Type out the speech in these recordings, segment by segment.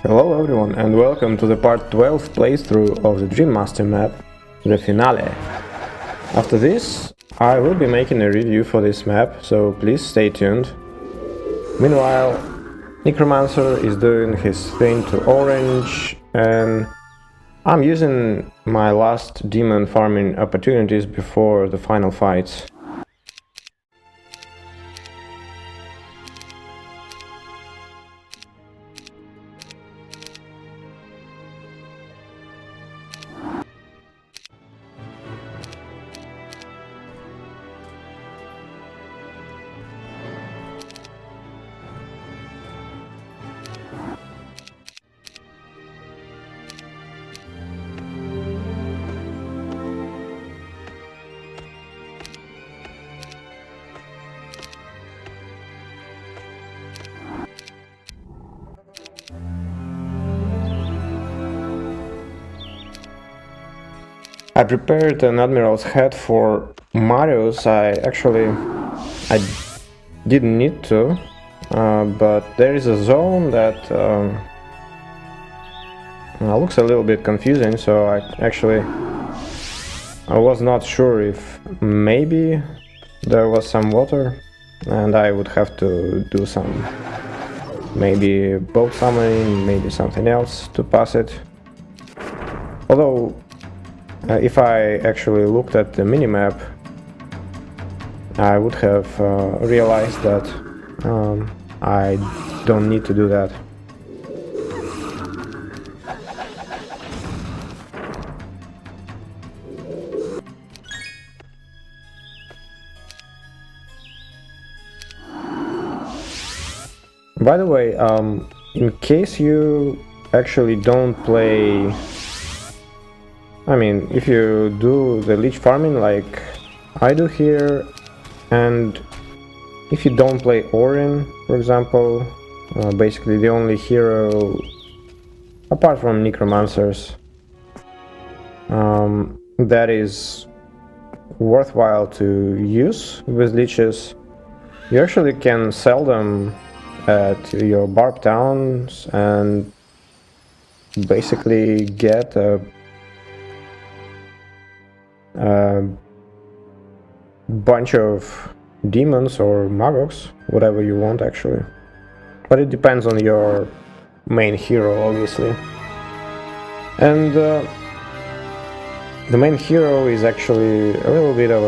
Hello everyone and welcome to the part 12 playthrough of the Dream Master map, the finale. After this, I will be making a review for this map, so please stay tuned. Meanwhile, Necromancer is doing his thing to orange, and I'm using my last demon farming opportunities before the final fights. I prepared an Admiral's Hat for Marius. I didn't need to, but there is a zone that looks a little bit confusing, so I was not sure if maybe there was some water and I would have to do some maybe boat summoning, maybe something else to pass it. Although if I actually looked at the minimap, I would have realized that I don't need to do that. By the way, in case you actually don't play, I mean, if you do the leech farming like I do here, and if you don't play Orin, for example, basically the only hero apart from Necromancers that is worthwhile to use with leeches, you actually can sell them at your barb towns and basically get a bunch of demons or magogs, whatever you want actually. But it depends on your main hero, obviously. And the main hero is actually a little bit of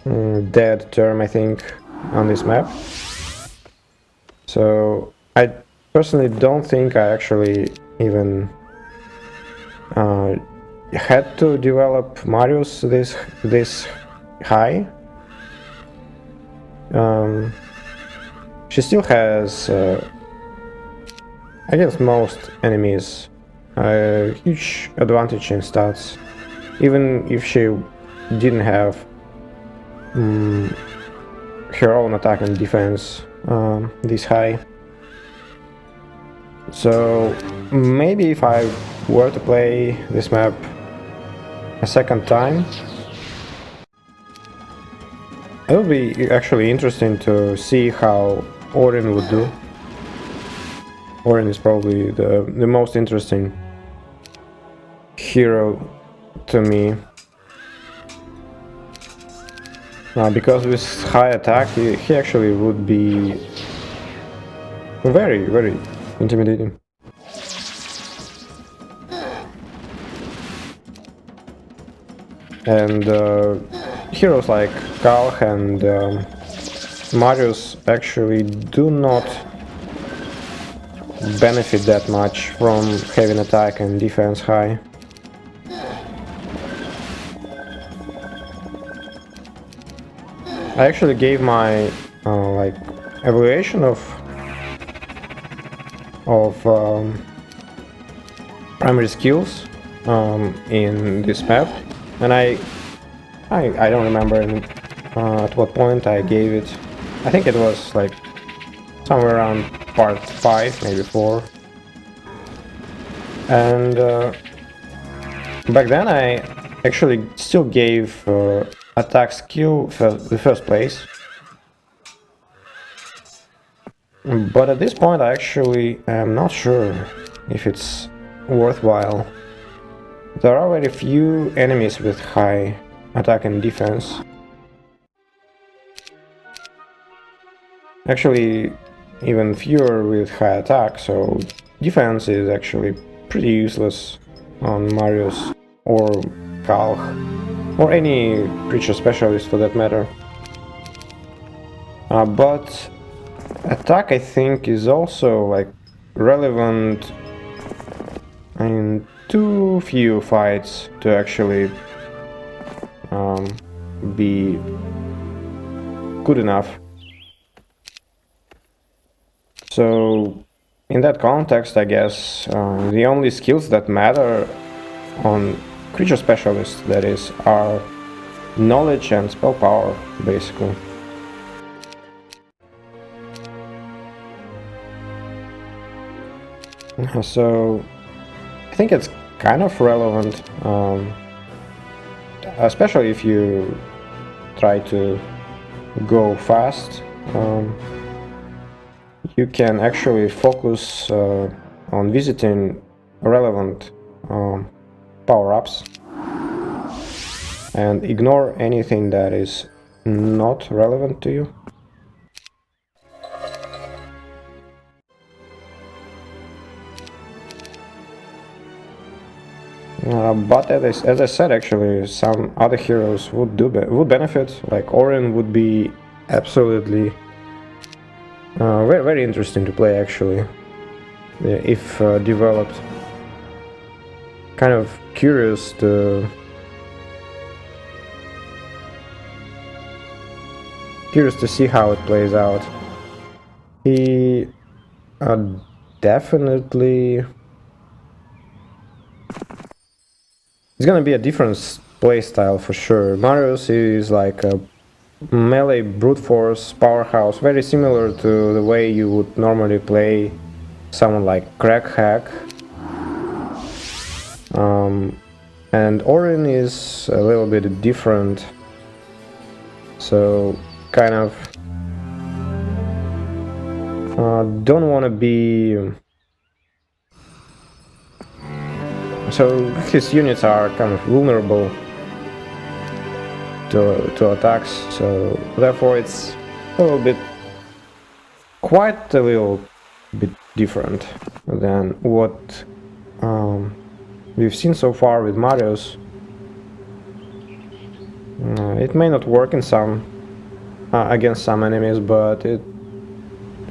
a dead term, I think, on this map. So I personally don't think I actually even had to develop Marius this high. She still has, against most enemies, a huge advantage in stats, even if she didn't have her own attack and defense this high. So maybe if I were to play this map a second time, it would be actually interesting to see how Orin would do. Orin is probably the most interesting hero to me. Because with high attack, he actually would be very, very intimidating. And heroes like Kalh and Marius actually do not benefit that much from having attack and defense high. I actually gave my like evaluation of primary skills in this map, and I don't remember at what point I gave it. I think it was like somewhere around part 5, maybe 4. And back then I actually still gave attack skill the first place. But at this point I actually am not sure if it's worthwhile. There are very few enemies with high attack and defense. Actually, even fewer with high attack, so defense is actually pretty useless on Marius or Kalch, or any creature specialist for that matter. But attack, I think, is also like relevant in too few fights to actually be good enough. So in that context, I guess the only skills that matter on creature specialists, that is, are knowledge and spell power, basically. So I think it's kind of relevant, especially if you try to go fast. You can actually focus on visiting relevant power-ups and ignore anything that is not relevant to you. But as I said, actually, some other heroes would benefit. Like Orin would be absolutely very, very interesting to play, actually, if developed. Kind of curious to see how it plays out. He definitely. It's gonna be a different playstyle for sure. Marius is like a melee brute force powerhouse, very similar to the way you would normally play someone like Crackhack. And Orin is a little bit different, so kind of don't want to be. So his units are kind of vulnerable to attacks, so therefore it's quite a little bit different than what we've seen so far with Marius. It may not work in some against some enemies, but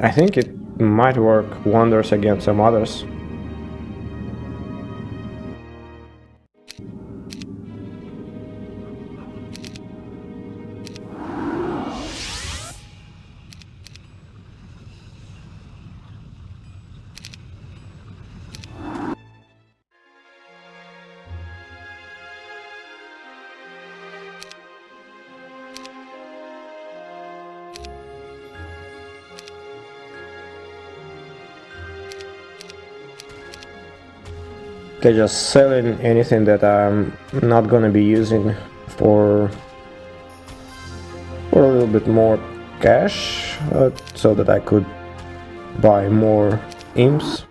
I think it might work wonders against some others. Okay, just selling anything that I'm not gonna be using for a little bit more cash, so that I could buy more imps.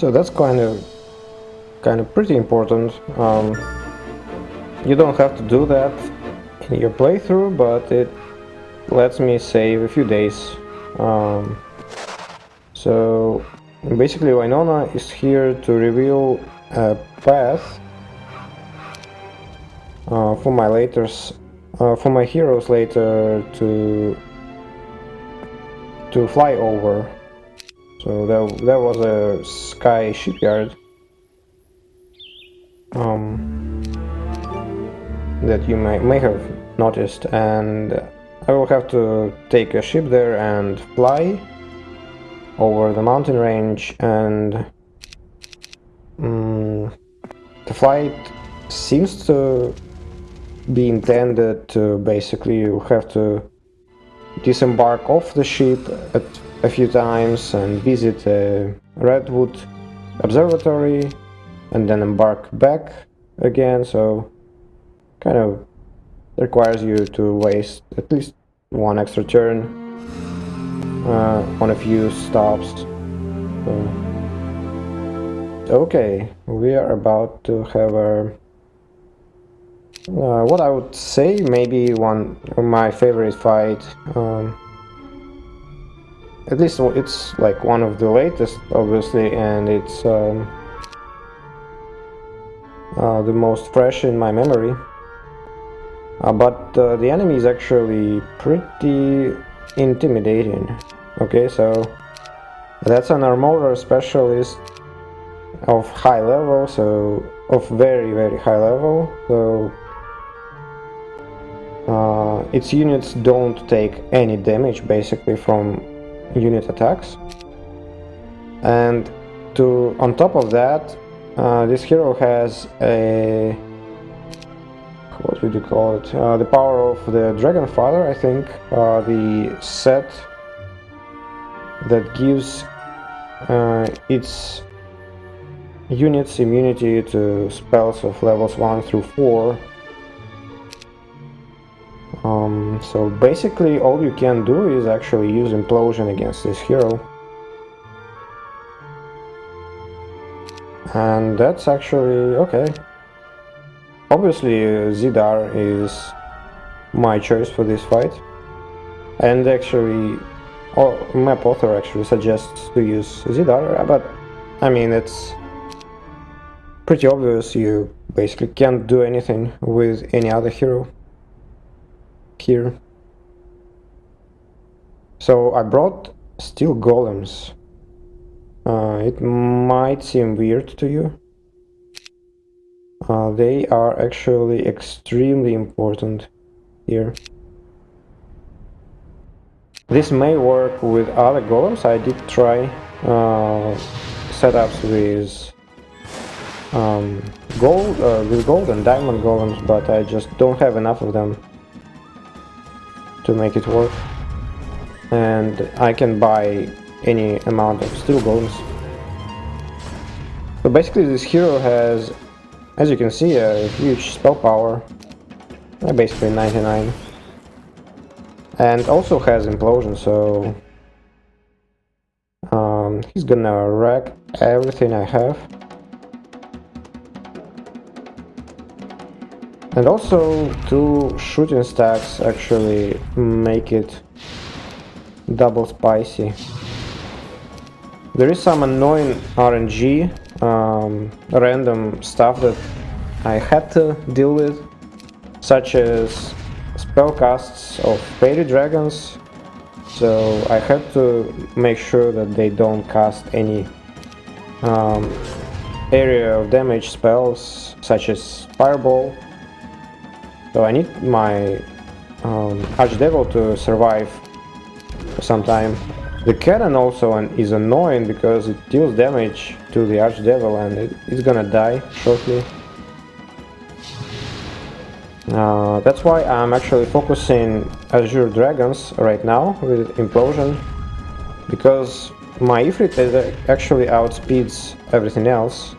So that's kind of pretty important. You don't have to do that in your playthrough, but it lets me save a few days. So basically Wynonna is here to reveal a path for my heroes later to fly over. So there was a sky shipyard that you may have noticed, and I will have to take a ship there and fly over the mountain range, and the flight seems to be intended to basically you have to disembark off the ship a few times and visit a Redwood Observatory and then embark back again, so kind of requires you to waste at least one extra turn on a few stops. Okay, we are about to have a what I would say maybe one of my favorite fight. At least it's like one of the latest, obviously, and it's the most fresh in my memory. But the enemy is actually pretty intimidating. Okay, so that's an Armorer specialist of high level, so of very, very high level. So its units don't take any damage basically from unit attacks, and on top of that, this hero has a, what would you call it, the power of the Dragon Father, I think, the set that gives its units immunity to spells of levels 1 through 4. So basically all you can do is actually use Implosion against this hero. And that's actually okay. Obviously Zidar is my choice for this fight. And actually, map author actually suggests to use Zidar, but I mean it's pretty obvious you basically can't do anything with any other hero here. So I brought steel golems. It might seem weird to you. They are actually extremely important here. This may work with other golems. I did try setups with gold and diamond golems, but I just don't have enough of them to make it work. And I can buy any amount of steel golems. So basically this hero has, as you can see, a huge spell power, basically 99, and also has Implosion, so he's gonna wreck everything I have. And also 2 shooting stacks actually make it double spicy. There is some annoying RNG, random stuff that I had to deal with, such as spellcasts of fairy dragons, so I had to make sure that they don't cast any area of damage spells, such as Fireball. So I need my Archdevil to survive for some time. The cannon also is annoying because it deals damage to the Archdevil and it's gonna die shortly. That's why I'm actually focusing Azure Dragons right now with Implosion, because my Ifrit actually outspeeds everything else.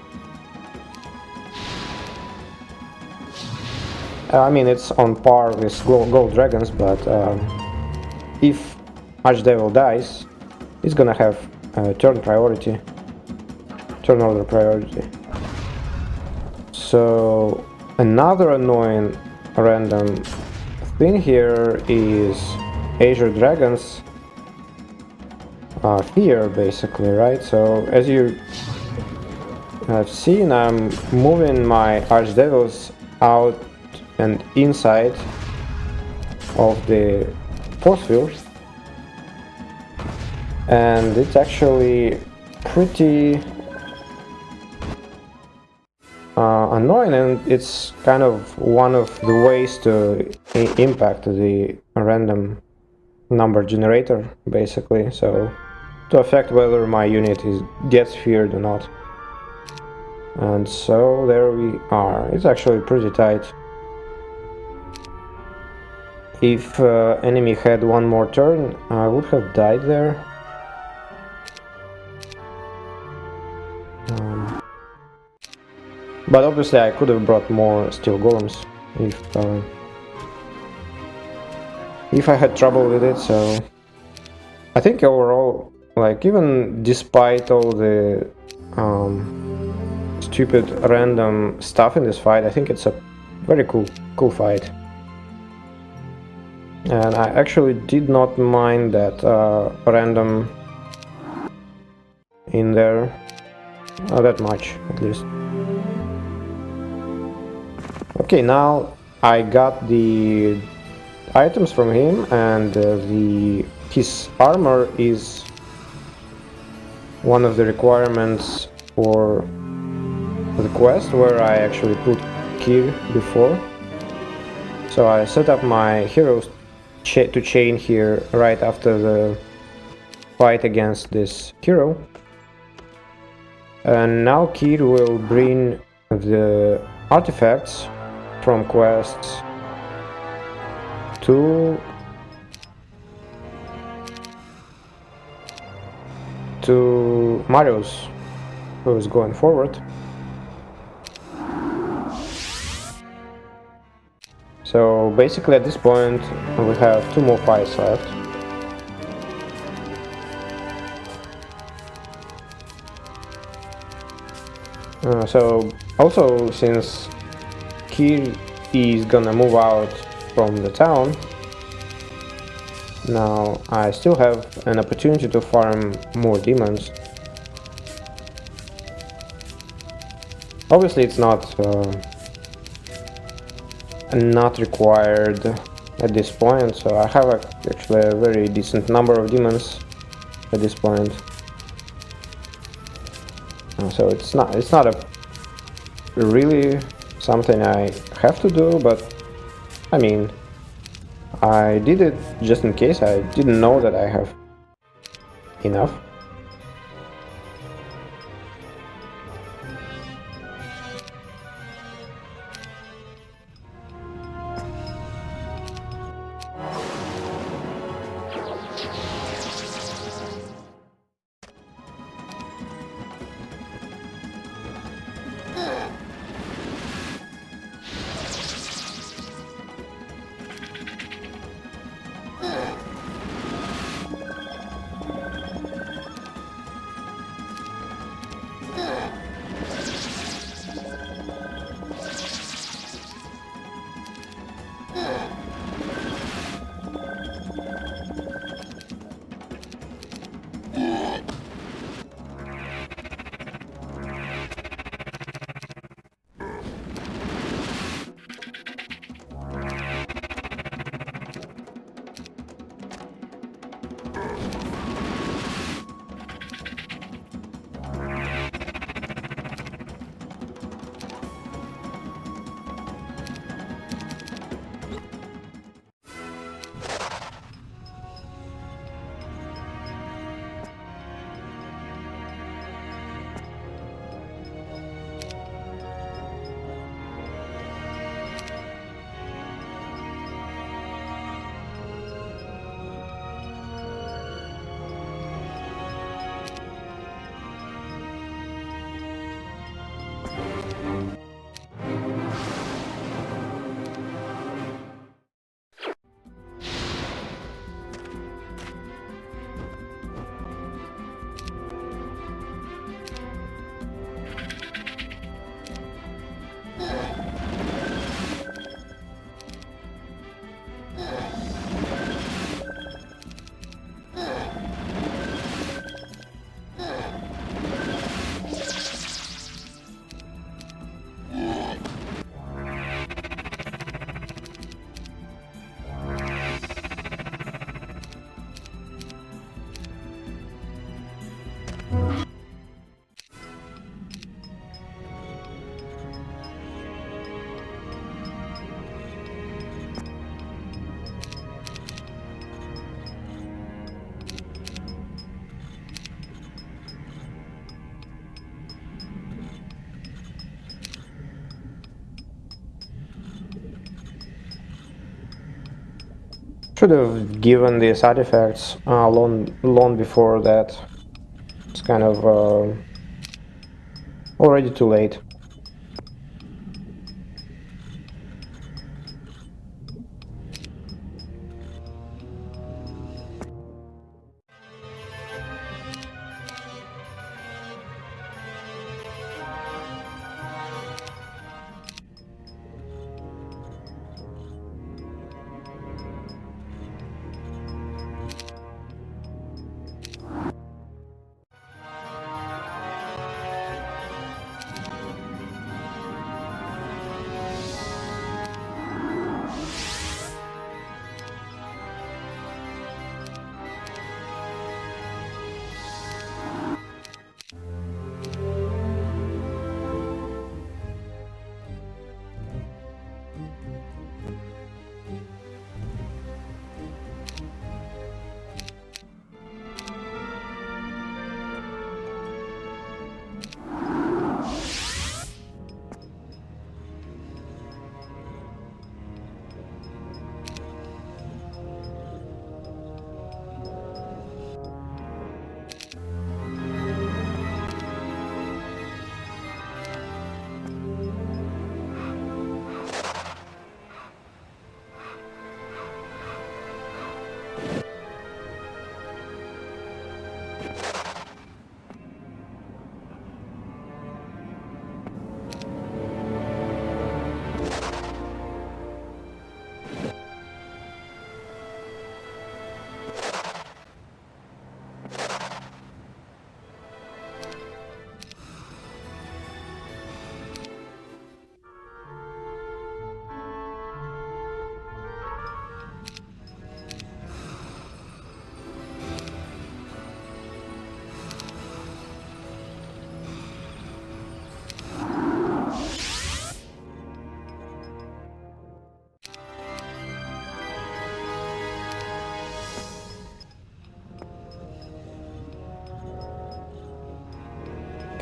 I mean, it's on par with Gold Dragons, but if Archdevil dies, it's gonna have turn turn order priority. So another annoying random thing here is Azure Dragons fear, basically, right? So as you have seen, I'm moving my Archdevils out and inside of the force field, and it's actually pretty annoying, and it's kind of one of the ways to impact the random number generator, basically, so to affect whether my unit gets feared or not. And so there we are. It's actually pretty tight. If enemy had one more turn, I would have died there. But obviously I could have brought more steel golems if I had trouble with it. So I think overall, like, even despite all the stupid random stuff in this fight, I think it's a very cool fight. And I actually did not mind that random in there that much, at least. Okay, now I got the items from him, and his armor is one of the requirements for the quest, where I actually put Kir before. So I set up my heroes to chain here right after the fight against this hero. And now Kir will bring the artifacts from quests to Marius, who is going forward. So basically at this point we have 2 more fights left. So also, since Kir is gonna move out from the town, now I still have an opportunity to farm more demons. Obviously it's not required at this point, so I have actually a very decent number of demons at this point. So it's not a really something I have to do, but I mean, I did it just in case. I didn't know that I have enough. Should have given these artifacts long before that. It's kind of already too late.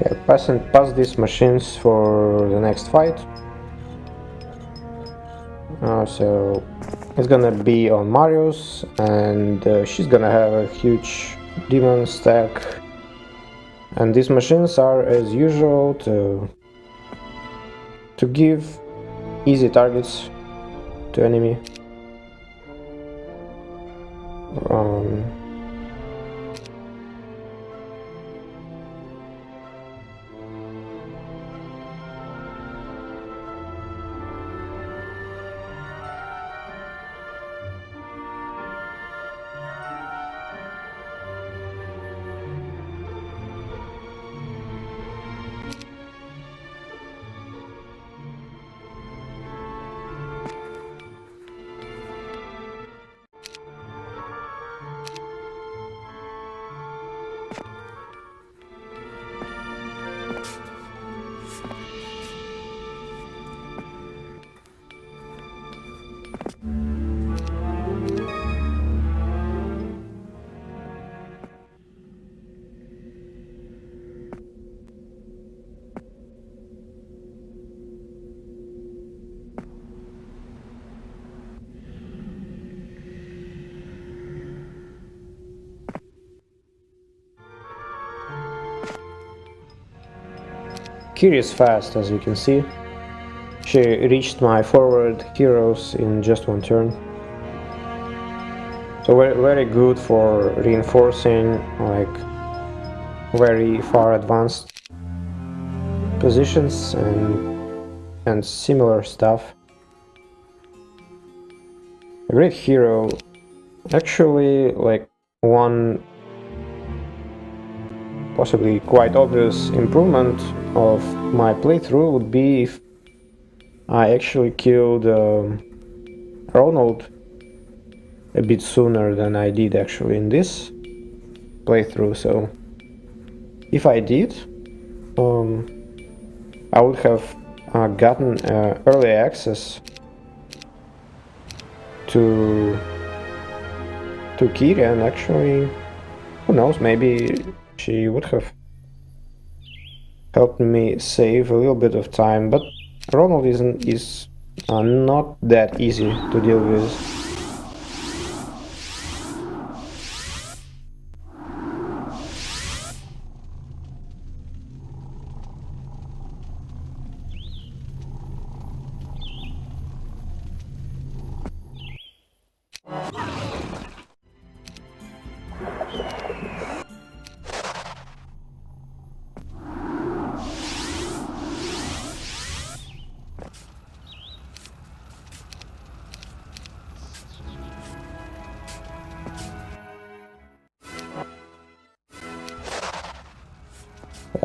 Okay, pass these machines for the next fight. So it's gonna be on Marius, and she's gonna have a huge demon stack. And these machines are, as usual, to give easy targets to enemy. Kiri is fast, as you can see. She reached my forward heroes in just one turn. So very good for reinforcing like very far advanced positions and similar stuff. A great hero. Actually, like one possibly quite obvious improvement of my playthrough would be if I actually killed Ronald a bit sooner than I did actually in this playthrough. So if I did, I would have gotten early access to Kiri, and actually, who knows, maybe she would have helped me save a little bit of time. But Ronald is not that easy to deal with.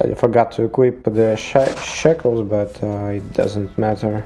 I forgot to equip the shackles, but it doesn't matter.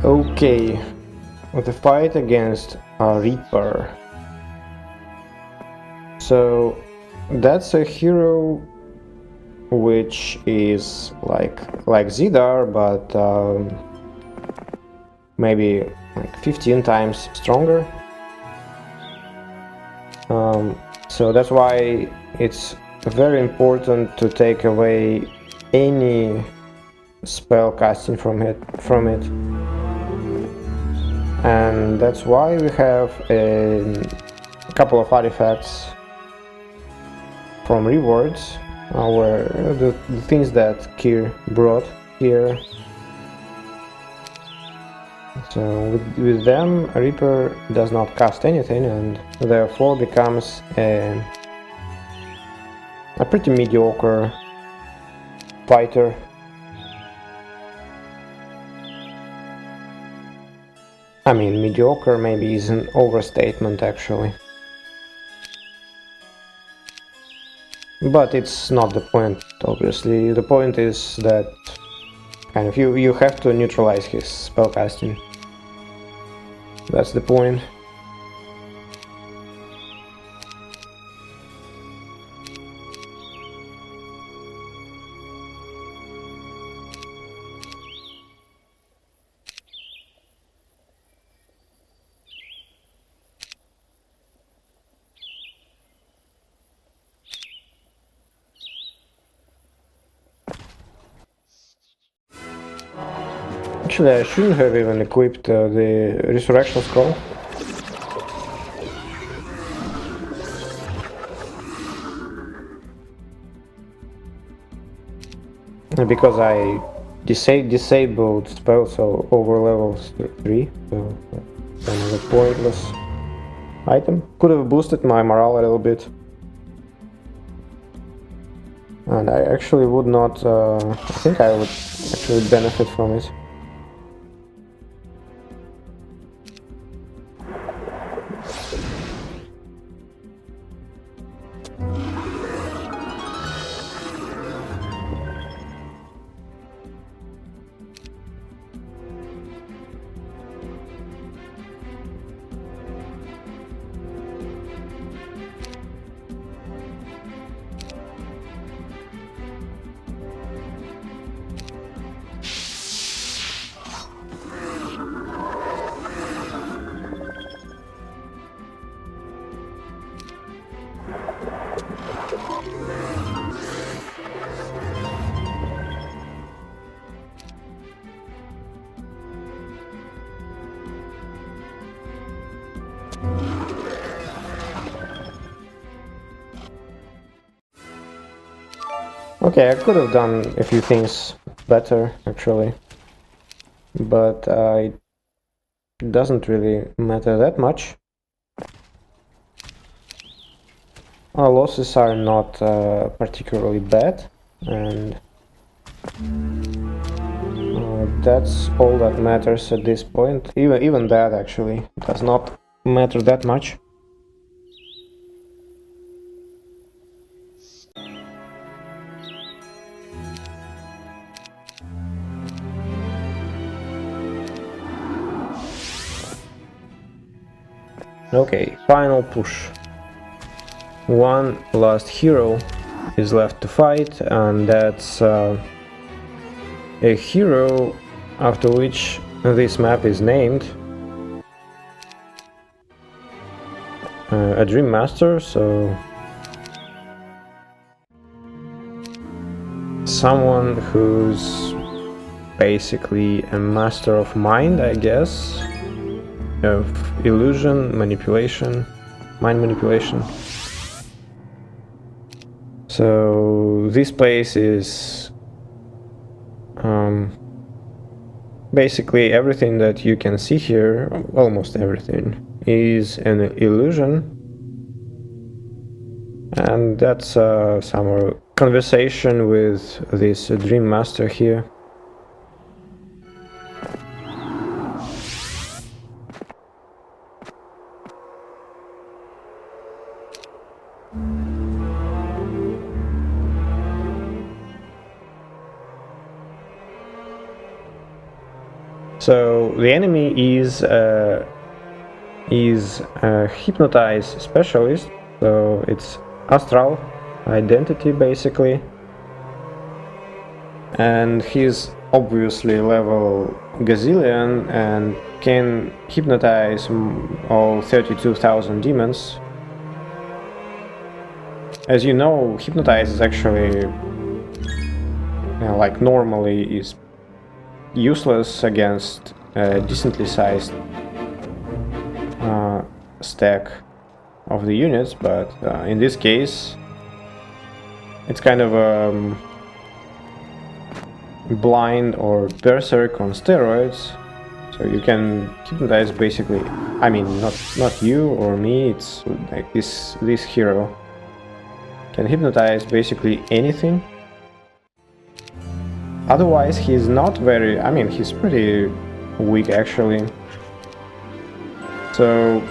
Okay, the fight against a Reaper. So that's a hero which is like Zidar, but maybe like 15 times stronger. So that's why it's very important to take away any spell casting from it. And that's why we have a couple of artifacts from rewards, where the things that Kyr brought here. So with them, a Reaper does not cast anything and therefore becomes a pretty mediocre fighter. I mean, mediocre maybe is an overstatement actually. But it's not the point, obviously. The point is that kind of you have to neutralize his spellcasting. That's the point. Actually, I shouldn't have even equipped the Resurrection Scroll. Because I disabled spells over level 3, so kind of a pointless item. Could have boosted my morale a little bit. And I actually would not, I think I would actually benefit from it. Okay, I could have done a few things better, actually. But it doesn't really matter that much. Our losses are not particularly bad, and that's all that matters at this point. Even that actually does not matter that much. Okay, final push. One last hero is left to fight, and that's a hero after which this map is named. A Dream Master, so someone who's basically a master of mind, I guess, of illusion, manipulation, mind manipulation. So this place is basically everything that you can see here, almost everything, is an illusion. And that's some conversation with this Dream Master here. So the enemy is a hypnotized specialist, so it's astral identity basically, and he's obviously level gazillion and can hypnotize all 32,000 demons. As you know, hypnotize is actually like normally is useless against a decently sized stack of the units, but in this case it's kind of a blind or berserk on steroids. So you can hypnotize basically, I mean not you or me, it's like this hero can hypnotize basically anything. Otherwise he's not very, I mean he's pretty weak actually. So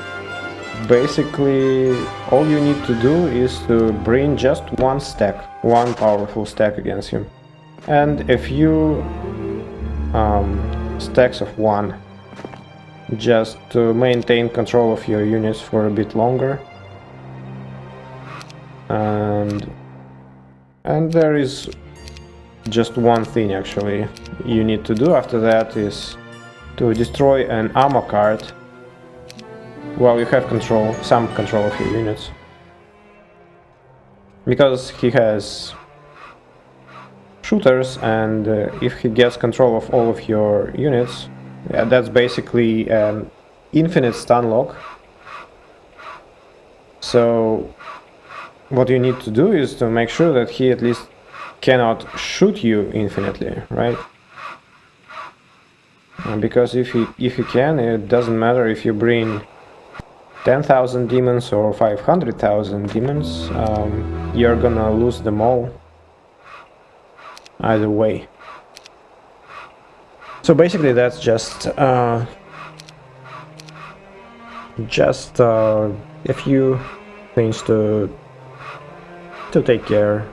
basically all you need to do is to bring just one stack, one powerful stack against him, and a few stacks of one, just to maintain control of your units for a bit longer. And there is just one thing actually you need to do after that, is to destroy an ammo cart while you have some control of your units, because he has shooters, and if he gets control of all of your units, that's basically an infinite stun lock. So what you need to do is to make sure that he at least cannot shoot you infinitely, right? Because if he can, it doesn't matter if you bring 10,000 demons or 500,000 demons, you're gonna lose them all either way. So basically that's just a few things to take care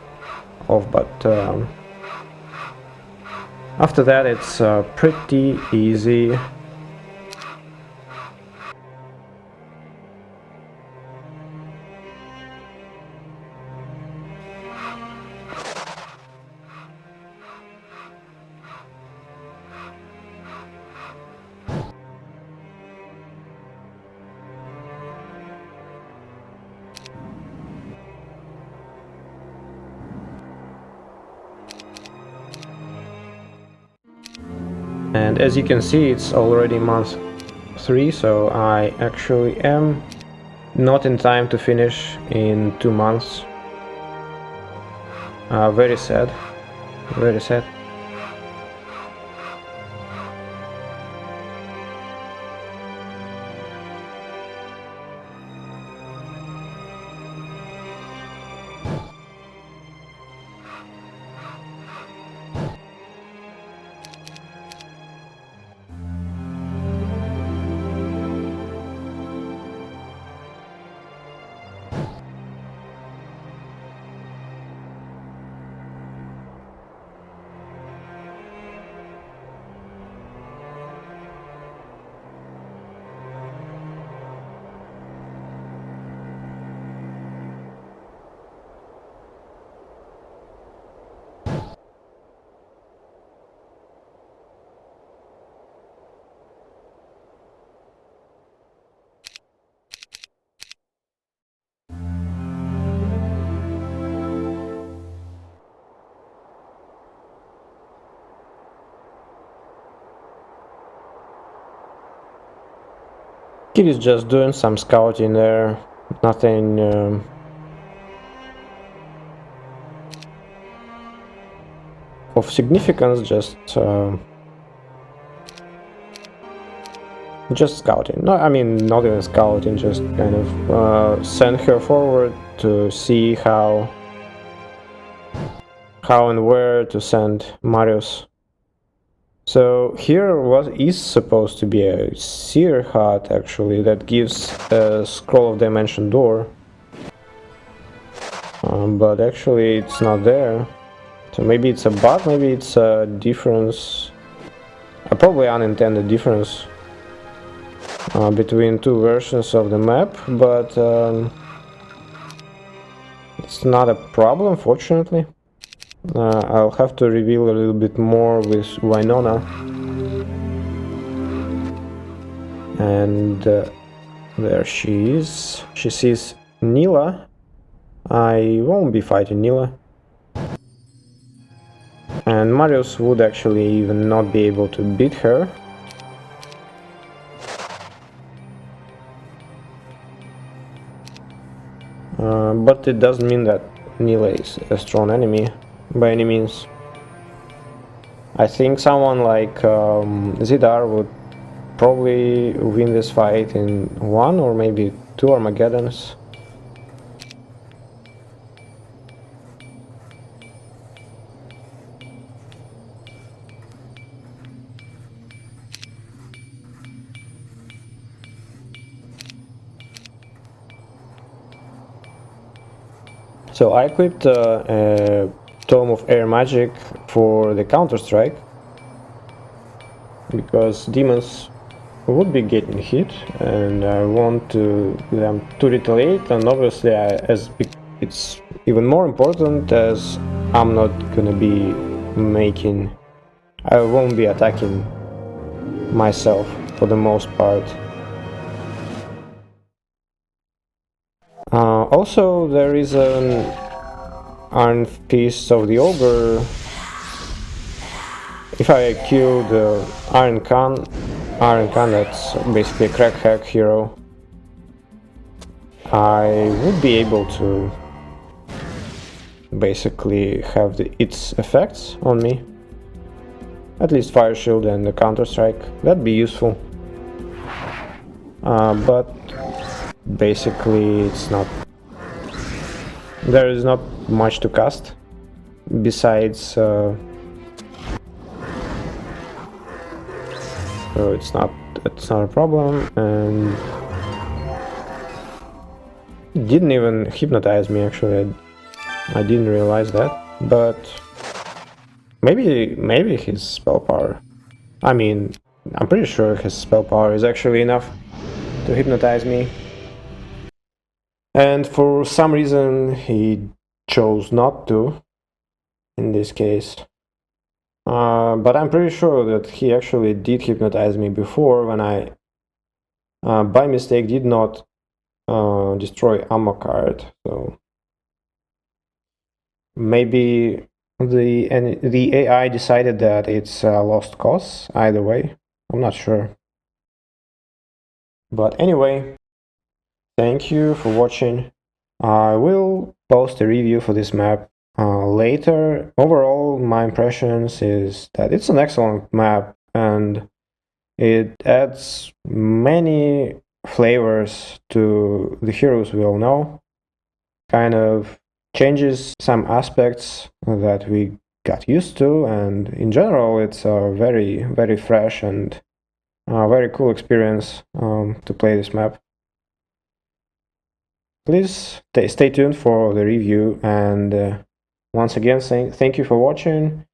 of, but after that it's pretty easy. And as you can see, it's already month 3, so I actually am not in time to finish in 2 months. Very sad, very sad. Kid is just doing some scouting there, nothing of significance, just scouting. No, I mean, not even scouting, just kind of send her forward to see how and where to send Marius. So here is supposed to be a seer hut, actually, that gives a scroll of dimension door, but actually it's not there. So maybe it's a bug, maybe it's a difference, probably unintended difference between two versions of the map, but it's not a problem, fortunately. I'll have to reveal a little bit more with Wynonna. And there she is. She sees Nila. I won't be fighting Nila. And Marius would actually even not be able to beat her. But it doesn't mean that Nila is a strong enemy by any means. I think someone like Zidar would probably win this fight in 1 or maybe 2 Armageddons. So I equipped a Tome of Air Magic for the Counter-Strike, because demons would be getting hit and I want them to retaliate, and obviously it's even more important as I'm not gonna be I won't be attacking myself for the most part. Also, there is an Iron Fist of the Ogre. If I kill the Iron Khan, that's basically a crack hack hero, I would be able to basically have its effects on me. At least Fire Shield and the Counter-Strike. That'd be useful. But basically it's not... There is not much to cast besides... so it's not a problem, and it didn't even hypnotize me actually. I didn't realize that, but maybe his spell power. I mean, I'm pretty sure his spell power is actually enough to hypnotize me. And for some reason he chose not to in this case. But I'm pretty sure that he actually did hypnotize me before when I, by mistake, did not destroy Amonkhet. So maybe the AI decided that it's a lost cause. Either way, I'm not sure. But anyway, thank you for watching. I will post a review for this map later. Overall, my impressions is that it's an excellent map and it adds many flavors to the heroes we all know. Kind of changes some aspects that we got used to, and in general it's a very, very fresh and very cool experience to play this map. Please stay tuned for the review, and once again, thank you for watching.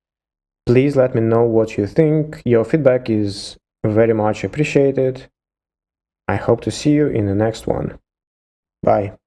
Please let me know what you think. Your feedback is very much appreciated. I hope to see you in the next one. Bye.